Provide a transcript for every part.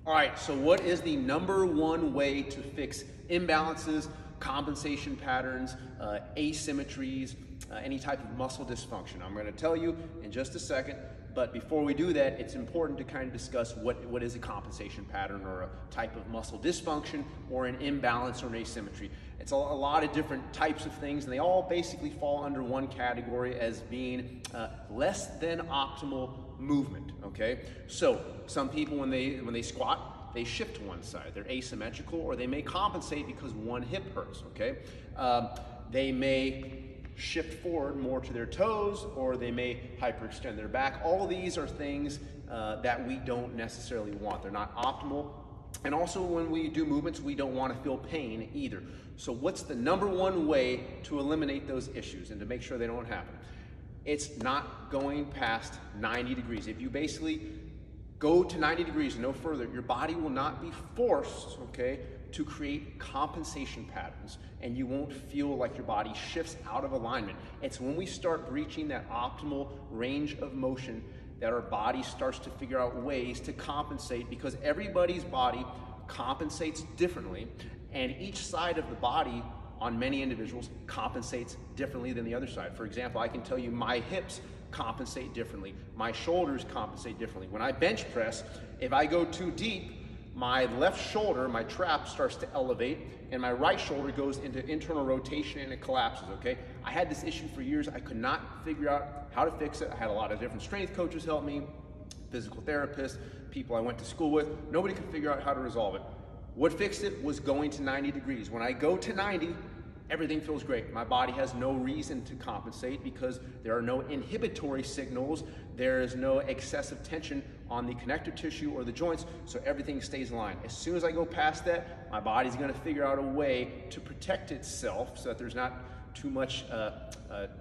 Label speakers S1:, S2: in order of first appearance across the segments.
S1: All right, so what is the #1 way to fix imbalances, compensation patterns, asymmetries, any type of muscle dysfunction? I'm going to tell you in just a second, but before we do that, it's important to kind of discuss what is a compensation pattern or a type of muscle dysfunction or an imbalance or an asymmetry. It's a lot of different types of things, and they all basically fall under one category as being less than optimal movement, okay? So some people, when they squat, they shift to one side. They're asymmetrical, or they may compensate because one hip hurts, okay? They may shift forward more to their toes, or they may hyperextend their back. All these are things that we don't necessarily want. They're not optimal. And also when we do movements, we don't want to feel pain either. So what's the #1 way to eliminate those issues and to make sure they don't happen? It's not going past 90 degrees. If you basically go to 90 degrees and no further, your body will not be forced, okay, to create compensation patterns, and you won't feel like your body shifts out of alignment. It's when we start reaching that optimal range of motion that our body starts to figure out ways to compensate, because everybody's body compensates differently, and each side of the body on many individuals compensates differently than the other side. For example, I can tell you my hips compensate differently. My shoulders compensate differently. When I bench press, if I go too deep, my left shoulder, my trap, starts to elevate, and my right shoulder goes into internal rotation and it collapses, okay? I had this issue for years. I could not figure out how to fix it. I had a lot of different strength coaches help me, physical therapists, people I went to school with. Nobody could figure out how to resolve it. What fixed it was going to 90 degrees. When I go to 90, everything feels great. My body has no reason to compensate because there are no inhibitory signals. There is no excessive tension on the connective tissue or the joints, so everything stays aligned. As soon as I go past that, my body's gonna figure out a way to protect itself so that there's not too much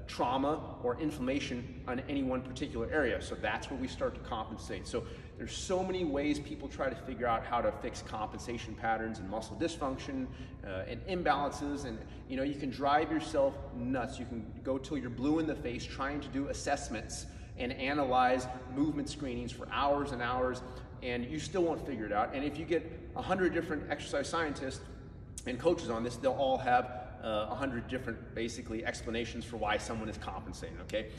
S1: trauma or inflammation on any one particular area. So that's where we start to compensate. So there's so many ways people try to figure out how to fix compensation patterns and muscle dysfunction and imbalances, and you know, you can drive yourself nuts. You can go till you're blue in the face trying to do assessments and analyze movement screenings for hours and hours, and you still won't figure it out. And if you get 100 different exercise scientists and coaches on this, they'll all have 100 different, basically, explanations for why someone is compensating, okay?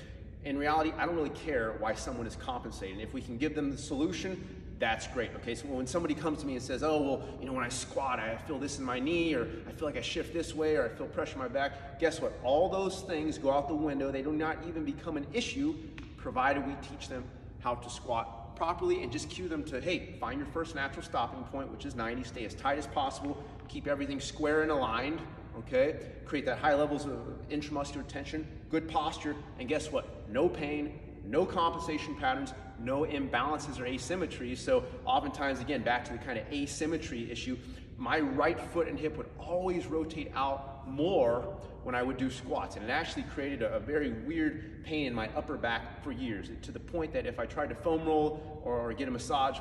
S1: In reality, I don't really care why someone is compensating. If we can give them the solution, that's great, okay? So when somebody comes to me and says, oh, well, you know, when I squat, I feel this in my knee, or I feel like I shift this way, or I feel pressure in my back, guess what? All those things go out the window. They do not even become an issue, provided we teach them how to squat properly and just cue them to, hey, find your first natural stopping point, which is 90, stay as tight as possible, keep everything square and aligned, okay? Create that high levels of intramuscular tension, good posture, and guess what? No pain, no compensation patterns, no imbalances or asymmetries. So oftentimes, again, back to the kind of asymmetry issue, my right foot and hip would always rotate out more when I would do squats, and it actually created a very weird pain in my upper back for years, to the point that if I tried to foam roll or get a massage,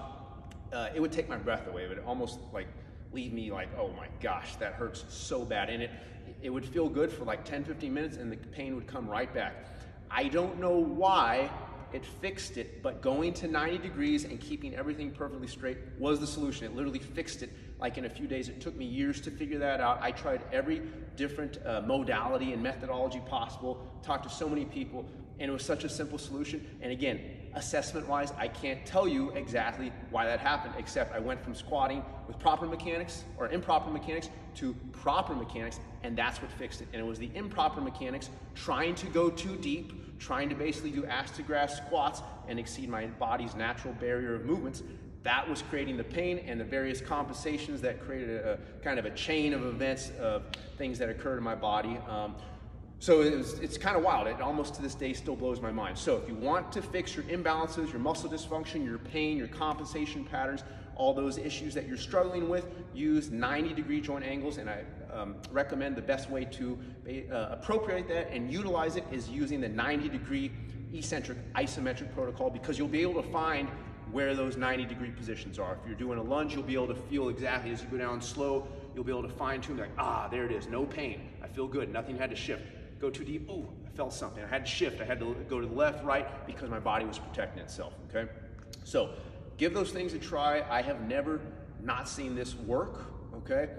S1: it would take my breath away. It would almost like leave me like, oh my gosh, that hurts so bad. And it would feel good for like 10-15 minutes, and the pain would come right back. I don't know why it fixed it, but going to 90 degrees and keeping everything perfectly straight was the solution. It literally fixed it like in a few days. It took me years to figure that out. I tried every different modality and methodology possible, talked to so many people, and it was such a simple solution. And again, assessment-wise, I can't tell you exactly why that happened, except I went from squatting with proper mechanics or improper mechanics to proper mechanics, and that's what fixed it. And it was the improper mechanics, trying to go too deep, trying to basically do ass to grass squats and exceed my body's natural barrier of movements. That was creating the pain and the various compensations that created a kind of a chain of events of things that occurred in my body. So it's kind of wild. It almost to this day still blows my mind. So if you want to fix your imbalances, your muscle dysfunction, your pain, your compensation patterns, all those issues that you're struggling with, use 90-degree joint angles, and I recommend the best way to appropriate that and utilize it is using the 90-degree eccentric isometric protocol, because you'll be able to find where those 90-degree positions are. If you're doing a lunge, you'll be able to feel exactly as you go down slow, you'll be able to fine tune, like, ah, there it is, no pain, I feel good, nothing had to shift. Go too deep, ooh, I felt something, I had to shift, I had to go to the left, right, because my body was protecting itself, okay? So give those things a try. I have never not seen this work, okay?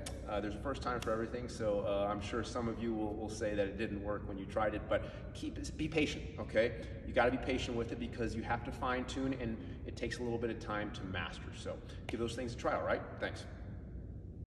S1: There's a first time for everything, so I'm sure some of you will say that it didn't work when you tried it, but be patient, okay? You gotta be patient with it because you have to fine tune and it takes a little bit of time to master. So give those things a try, all right? Thanks.